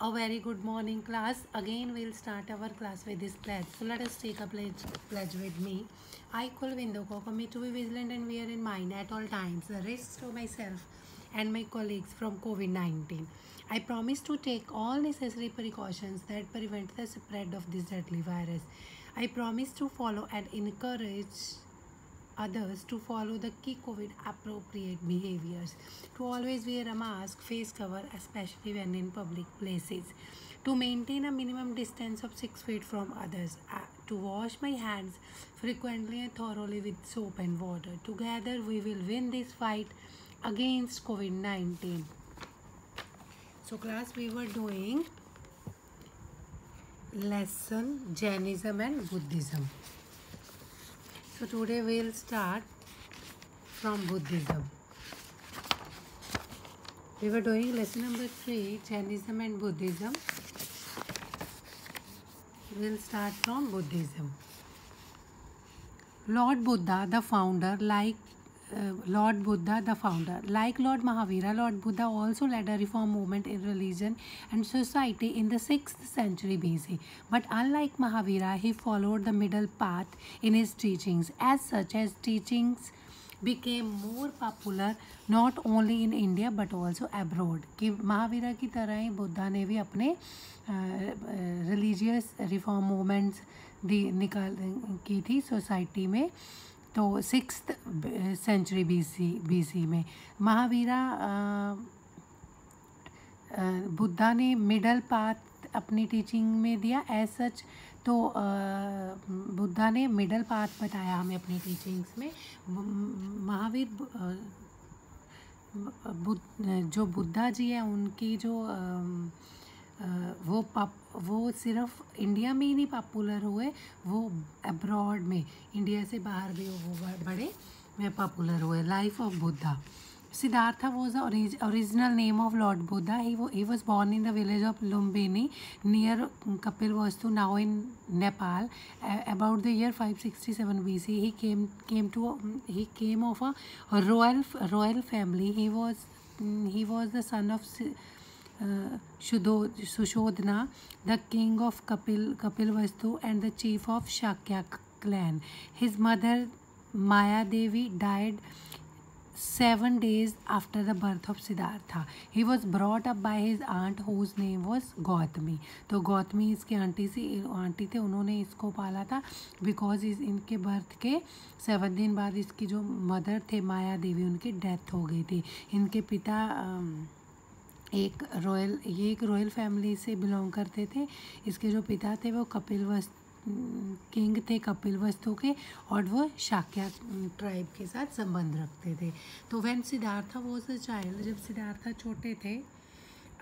A very good morning, class. Again, we'll start our class with this pledge. So let us take a pledge with me. I, Kulvindo, commit to be vigilant and bear in mind at all times the risks to myself and my colleagues from COVID-19. I promise to take all necessary precautions that prevent the spread of this deadly virus. I promise to follow and encourage others to follow the key COVID appropriate behaviors, to always wear a mask, face cover, especially when in public places, to maintain a minimum distance of 6 feet from others, to wash my hands frequently and thoroughly with soap and water. Together we will win this fight against COVID-19. So class, we were doing lesson Jainism and Buddhism. So today we'll start from Buddhism. We were doing lesson number 3, Jainism and Buddhism. We'll start from Buddhism. Lord Buddha, the founder, like Lord Mahavira, Lord Buddha also led a reform movement in religion and society in the 6th century BC. But unlike Mahavira, he followed the middle path in his teachings. As such, his teachings became more popular not only in India but also abroad. कि महावीरा की तरह ही बुद्धा ने भी अपने religious reform movements की थी society में. तो 6th century BC में महावीरा बुद्धा ने मिडल पाथ अपनी टीचिंग में दिया. एज सच तो बुद्धा ने मिडल पाथ बताया हमें अपनी टीचिंग्स में. महावीर जो बुद्धा जी है उनकी जो वो सिर्फ इंडिया में ही नहीं पॉपुलर हुए, वो अब्रॉड में इंडिया से बाहर भी वो बड़े में पॉपुलर हुए. Life of Buddha. Siddhartha was the original name of Lord Buddha. He was born in the village of Lumbini near Kapilvastu, now in Nepal. About the year 567 BC, he came of a royal family. He was the son of Sushodhana, the king of Kapilvastu and the chief of Shakya clan. His mother Maya Devi died 7 days after the birth of Siddhartha. He was brought up by his aunt whose name was Gautami. तो गौतमी इसके aunty थे, उन्होंने इसको पाला था because इनके birth के 7 दिन बाद इसकी जो मदर थे माया देवी, उनकी डेथ हो गई थी. इनके पिता एक रॉयल फैमिली से बिलोंग करते थे. इसके जो पिता थे वो किंग थे कपिलवस्तु के, और वो शाक्या ट्राइब के साथ संबंध रखते थे. तो when Siddhartha was a child, जब सिद्धार्था छोटे थे,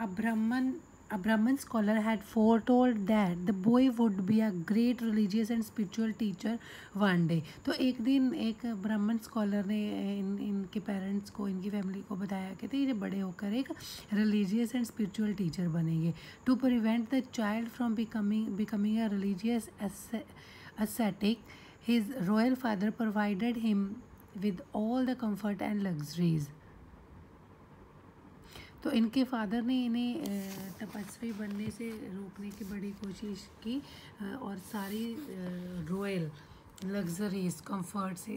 a Brahman scholar had foretold that the boy would be a great religious and spiritual teacher one day. तो एक दिन एक ब्राह्मण स्कॉलर ने इनके पेरेंट्स को, इनकी फैमिली को बताया कि ये बड़े होकर एक religious and spiritual teacher बनेंगे. To prevent the child from becoming a religious ascetic, his royal father provided him with all the comfort and luxuries. तो इनके फादर ने इन्हें तपस्वी बनने से रोकने की बड़ी कोशिश की और सारी रॉयल लग्जरीज कंफर्ट से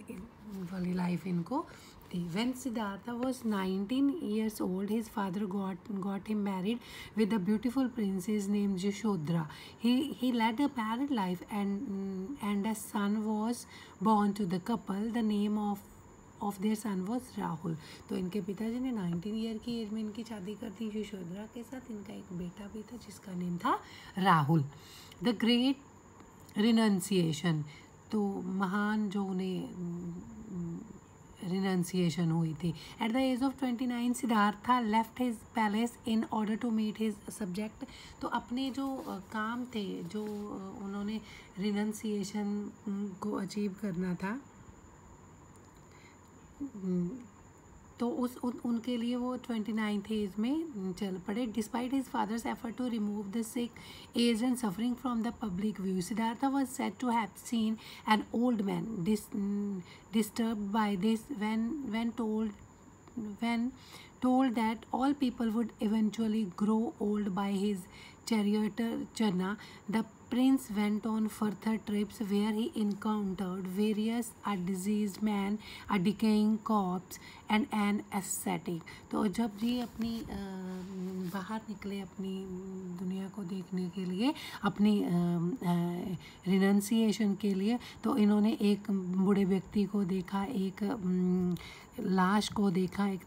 वाली लाइफ इनको थी. When Siddhartha was 19 years old, his father got him married with a beautiful princess named Yashodhara. He led a married life and a son was born to the couple. The name of their son was Rahul. तो इनके पिताजी ने 19 year की as में इनकी शादी कर दी यशोधरा के साथ. इनका एक बेटा भी था जिसका नेम था राहुल. द ग्रेट रिनंसिएशन, तो महान जो उन्हें रिनंसिएशन हुई थी. At the age of 29, Siddhartha left his palace in order to meet his subject. तो अपने जो काम थे, जो उन्होंने रिनंसिएशन को अचीव करना था, तो उनके लिए वो 29th एज में चल पड़े. Despite his father's effort to remove the sick, age and suffering from the public view, Siddhartha was said to have seen an old man disturbed by this when told that all people would eventually grow old by his charioteer Channa, the prince went on further trips where he encountered various a diseased man, a decaying corpse and an ascetic. तो जब ये अपनी बाहर निकले अपनी दुनिया को देखने के लिए, अपनी रिनंसिएशन के लिए, तो इन्होंने एक बूढ़े व्यक्ति को देखा, एक लाश को देखा, एक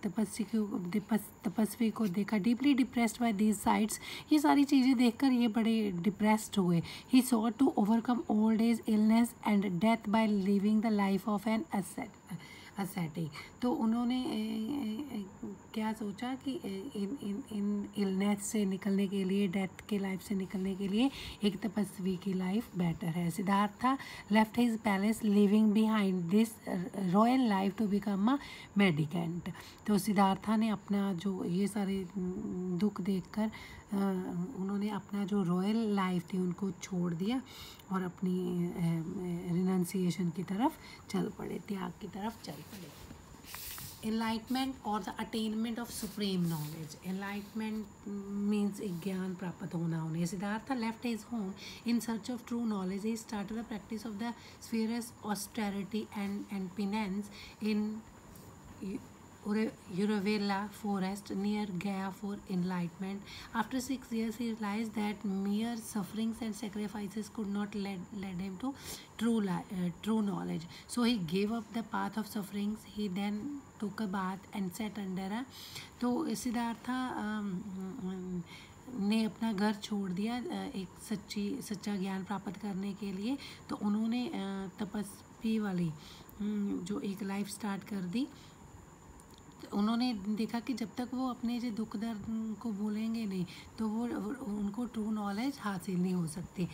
तपस्वी को देखा. Deeply depressed by these sights, ये सारी चीज़ें देखकर ये बड़े डिप्रेस्ड हुए. He sought to overcome old age, illness and death by living the life of an ascetic. तो उन्होंने क्या सोचा कि इन इलनेस से निकलने के लिए, डेथ के लाइफ से निकलने के लिए एक तपस्वी की लाइफ बेटर है. Siddhartha left his palace living behind this royal life to become a mendicant. तो सिद्धार्था ने अपना जो ये सारे दुख देखकर उन्होंने अपना जो रॉयल लाइफ थी उनको छोड़ दिया और अपनी रिनंसिएशन की तरफ चल पड़े, त्याग की तरफ चल पड़े. एनलाइटमेंट और the attainment of supreme knowledge. Enlightenment means एक ज्ञान प्राप्त होना उन्हें. Siddhartha left his home in search of true knowledge. He started the practice of the severest austerity and penance in Uravela forest near Gaya for enlightenment. After 6 years, he realized that mere sufferings and sacrifices could not lead him to true knowledge. So he gave up the path of sufferings. He then took a bath and sat under a. तो सिद्धार्था ने अपना घर छोड़ दिया एक सच्चा ज्ञान प्राप्त करने के लिए. तो उन्होंने तपस्वी वाली जो एक लाइफ स्टार्ट कर दी. उन्होंने देखा कि जब तक वो अपने जो दुख दर्द को भूलेंगे नहीं तो वो उनको ट्रू नॉलेज हासिल नहीं हो सकती.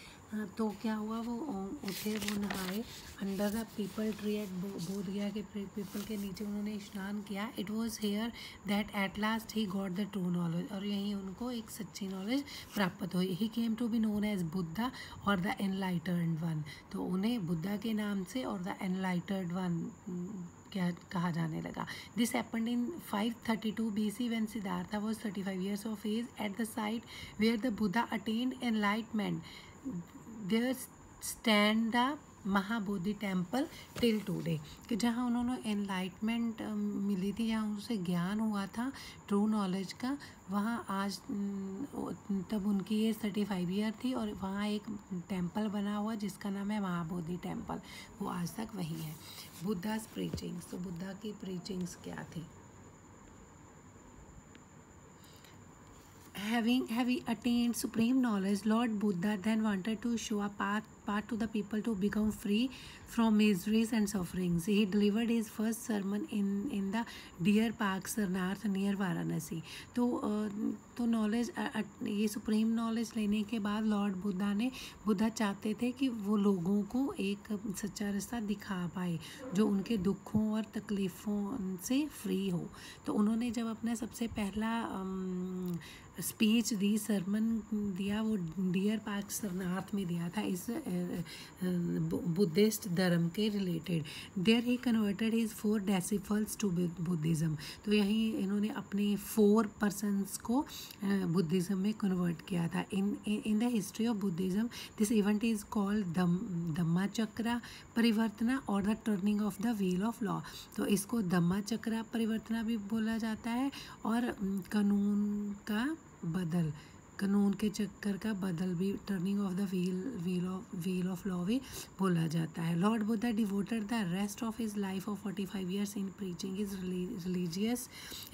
तो क्या हुआ, वो उठे, वो नहाए under the peepal tree at Bodh Gaya के पीपल के नीचे उन्होंने स्नान किया. It was here that at last he got the true knowledge. और यहीं उनको एक सच्ची नॉलेज प्राप्त हुई. He came to be known as Buddha और द एनलाइटन्ड वन. तो उन्हें बुद्धा के नाम से और द एनलाइटन्ड वन क्या कहा जाने लगा. This happened in 532 BC when Siddhartha was 35 years of age. At the site where the Buddha attained enlightenment, there stand the Mahabodhi temple till today. कि जहाँ उन्होंने एनलाइटमेंट मिली थी, जहाँ उनसे ज्ञान हुआ था ट्रू नॉलेज का, वहाँ आज तब उनकी एज 35 ईयर थी और वहाँ एक टेम्पल बना हुआ जिसका नाम है महाबोधि टेम्पल. वो आज तक वहीं है. बुद्धा's प्रीचिंग्स. तो बुद्धा की प्रीचिंग्स क्या थी? Having attained supreme knowledge, Lord Buddha then wanted to show a path to the people to become free from miseries and sufferings. He delivered his first sermon in the Deer Park, Sarnath near Varanasi. तो knowledge, ये supreme knowledge लेने के बाद Lord Buddha चाहते थे कि वो लोगों को एक सच्चा रास्ता दिखा पाए जो उनके दुखों और तकलीफ़ों से फ्री हो. तो उन्होंने जब अपना सबसे पहला स्पीच दी, सरमन दिया, वो डियर पार्क सरनाथ में दिया था इस बुद्धिस्ट धर्म के related. There he converted his 4 disciples to Buddhism. तो यहीं इन्होंने अपने 4 पर्सन्स को बुद्धिज़्म में कन्वर्ट किया था. In the history of Buddhism this event is called Dhamma Chakra Parivartana और the turning of the wheel of law. तो इसको धम्मा चक्र परिवर्तना भी बोला जाता है और कानून के चक्कर का बदल भी, turning of the wheel of law भी बोला जाता है. Lord Buddha devoted the rest of his life of 45 years in preaching his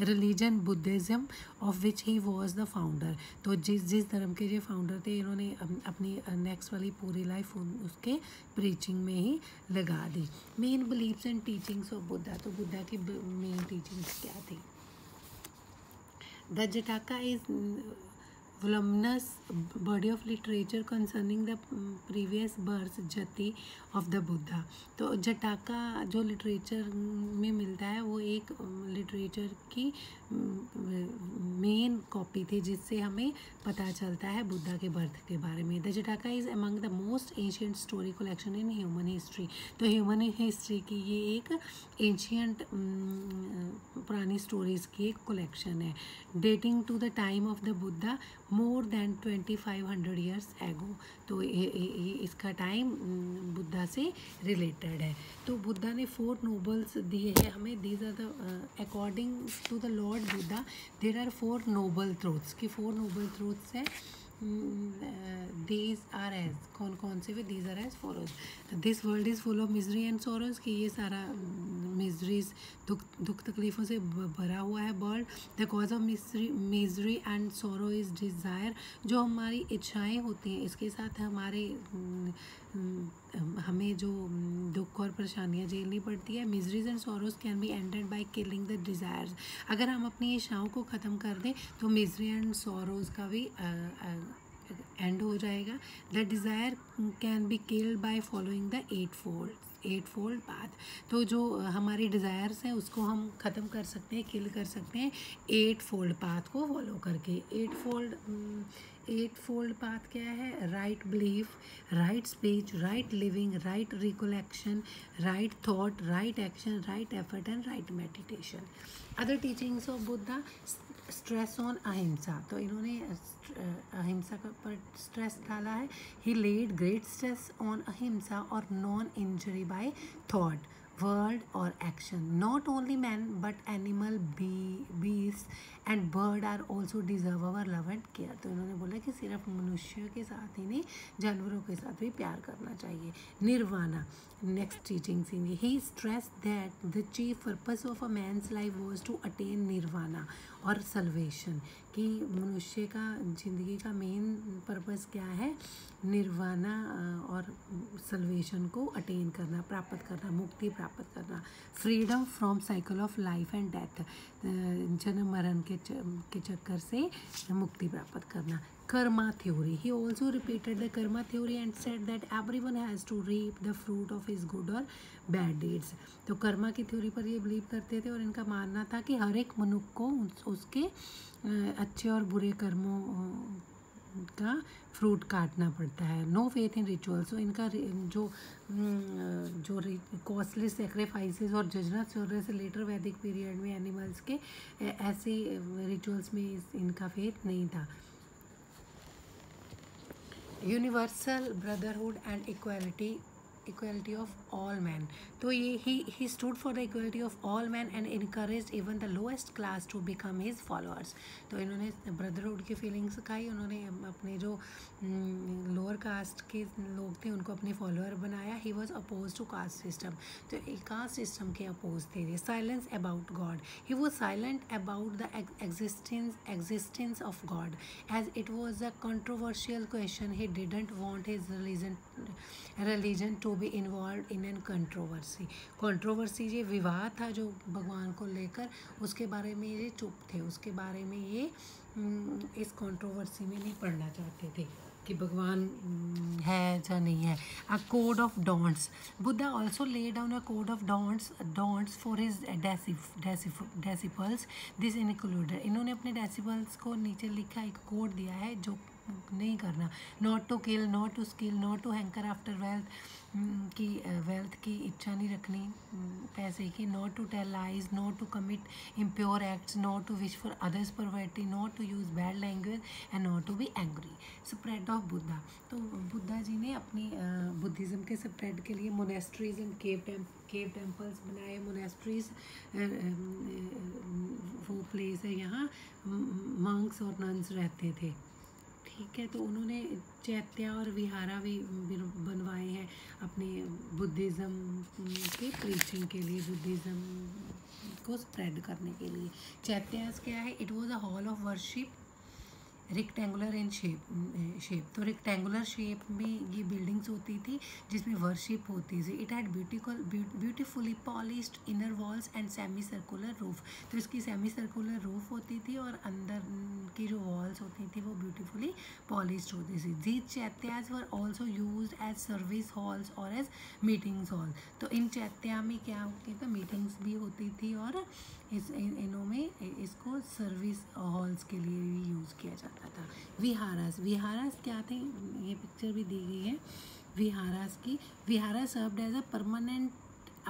religion Buddhism of which he was the founder. तो जिस धर्म के जो फाउंडर थे, इन्होंने अपनी नेक्स्ट वाली पूरी लाइफ उसके प्रीचिंग में ही लगा दी. Main beliefs and teachings of Buddha. तो बुद्धा की मेन टीचिंग्स क्या थी? The Jataka is voluminous body of literature concerning the previous birth Jati of the Buddha. तो जटाका जो लिटरेचर में मिलता है वो एक लिटरेचर की मेन कॉपी थी जिससे हमें पता चलता है बुद्धा के बर्थ के बारे में. The Jataka is among the most ancient story collection in human history. तो ह्यूमन हिस्ट्री की ये एक एंशियंट पुरानी स्टोरीज़ की एक कलेक्शन है. Dating to the time of the Buddha more than 2500 years ago। तो ये इसका टाइम बुद्धा से रिलेटेड है। तो बुद्धा ने 4 नोबल्स दिए हैं हमें। These are the according to the lord Buddha there are 4 noble truths की 4 नोबल ट्रूथ्स हैं। दीज आर एज कौन कौन से वे these are as follows. This world is full of misery and sorrows कि ये सारा मिजरीज दुख तकलीफ़ों से भरा हुआ है world. The cause of misery and सोरो इज़ डिज़ायर। जो हमारी इच्छाएं होती हैं इसके साथ हमारे हमें जो दुख और परेशानियाँ झेलनी पड़ती है। Miseries and sorrows can be ended by killing the desires. अगर हम अपनी इच्छाओं को ख़त्म कर दें तो मिजरी एंड सोरोज का भी एंड हो जाएगा। The desire can be killed by following the 8 fold path. तो जो हमारी डिज़ायर्स हैं उसको हम ख़त्म कर सकते हैं, किल कर सकते हैं 8 फोल्ड पाथ को फॉलो करके। 8 फोल्ड पाथ क्या है? Right belief, right speech, right living, right recollection, right thought, right action, right effort and right meditation. Other teachings of Buddha, stress on ahimsa. तो इन्होंने अहिंसा पर स्ट्रेस डाला है। He laid great stress on ahimsa और non injury by thought, word और action. Not only man but animal, beast and bird are also deserve our love and care. तो इन्होंने बोला कि सिर्फ मनुष्य के साथ ही नहीं जानवरों के साथ भी प्यार करना चाहिए। निर्वाणा नेक्स्ट टीचिंग थी। He stress that the chief purpose of a man's life was to attain nirvana और सल्वेशन। कि मनुष्य का ज़िंदगी का मेन पर्पस क्या है? निर्वाणा और सल्वेशन को अटेन करना, प्राप्त करना, मुक्ति प्राप्त करना। Freedom from cycle of life and death, जन्म मरण के चक्कर से मुक्ति प्राप्त करना। Karma theory, he also repeated the karma theory and said that everyone has to reap the fruit of his good or bad deeds. तो कर्मा की थ्योरी पर ये बिलीव करते थे और इनका मानना था कि हर एक मनुष्य को उसके अच्छे और बुरे कर्मों का फ्रूट काटना पड़ता है। No faith in rituals. तो इनका जो कॉस्टली सेक्रीफाइसेस और जजना चौदह से लेटर वैदिक पीरियड में एनिमल्स के ऐसे रिचुअल्स में इनका फेथ नहीं था। Universal brotherhood and equality of all man. तो ये he stood for the equality of all man and encourage even the lowest class to become his followers. तो इन्होंने ब्रदरहुड की फीलिंग्स सिखाई। उन्होंने अपने जो लोअर कास्ट के लोग थे उनको अपने फॉलोअर बनाया। He was oppose to caste system. तो कास्ट सिस्टम के अपोज थे। Silence about God, he was silent about the existence of God as it was a controversial question. He didn't want his religion to be involve in an controversy ये विवाद था जो भगवान को लेकर, उसके बारे में ये चुप थे, उसके बारे में ये इस कंट्रोवर्सी में नहीं पढ़ना चाहते थे कि भगवान है या नहीं है। A code of don'ts, Buddha also lay down a code of don'ts for his disciples. This included, इन्होंने अपने डेसिपल्स को नीचे लिखा एक कोड दिया है जो नहीं करना। Not to kill, not to skill, not to hanker after wealth, की वेल्थ की इच्छा नहीं रखनी, पैसे की। Not to tell lies, not to commit impure acts, not to wish for others poverty, not to use bad language and not to be angry. Spread of Buddha, तो बुद्धा जी ने अपनी बुद्धिज़्म के स्प्रेड के लिए मोनेस्ट्रीज एंड केव टेम्पल्स बनाए। Monasteries वो place है यहाँ मंक्स और नन्स रहते थे, ठीक है। तो उन्होंने चैत्या और विहारा भी बनवाए हैं अपने बुद्धिज़्म के प्रीचिंग के लिए, बुद्धिज़्म को स्प्रेड करने के लिए। चैत्यास क्या है? It was a hall of worship rectangular in shape. तो रेक्टेंगुलर शेप में ये बिल्डिंग्स होती थी जिसमें वर्शिप होती थी। It had beautifully polished inner walls and semi circular roof. तो इसकी सेमी सर्कुलर रूफ होती थी और अंदर की जो वॉल्स होती थी वो ब्यूटीफुली पॉलिश्ड होती थी। These chaityas were also used as service halls और एज मीटिंग्स हॉल। तो इन चैत्या में क्या होती था? मीटिंग्स भी होती थी और इनों में इसको सर्विस हॉल्स के लिए भी यूज़ किया जाता था। विहारास क्या थे? ये पिक्चर भी दी गई है विहारास की। Vihara served as a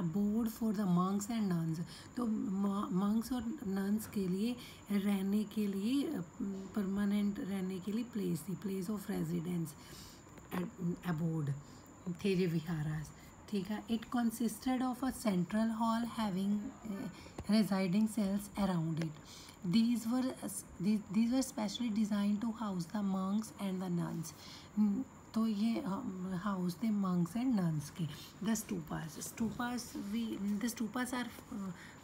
abode for the monks and nuns. तो monks और nuns के लिए रहने के लिए permanent रहने के लिए place थी, place of residence, abode थे ये विहारास. ठीक है. It consisted of a central hall having residing cells around it. These were specially designed to house the monks and the nuns. तो ये हाउस थे monks and nuns के. The stupas are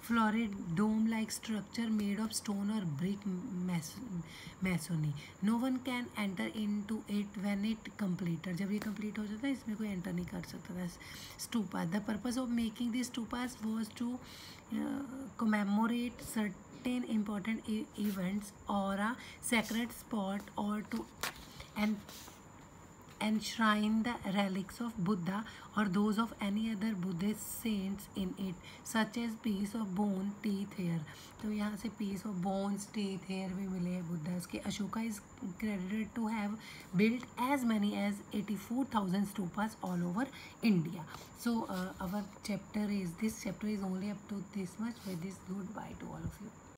florid dome-like structure made of stone or brick masonry. No one can enter into it when it completed. जब ये complete हो जाता है इसमें कोई enter नहीं कर सकता था. Stupa. The purpose of making these stupas was to commemorate certain important events or a sacred spot, or to enshrine the relics of Buddha or those of any other Buddhist saints in it, such as piece of bone, teeth, hair. तो यहाँ से piece of bones, teeth, hair भी मिले हैं Buddhas के. Ashoka is credited to have built as many as 84,000 stupas all over India. So our chapter is, this chapter is only up to this much. With this, goodbye to all of you.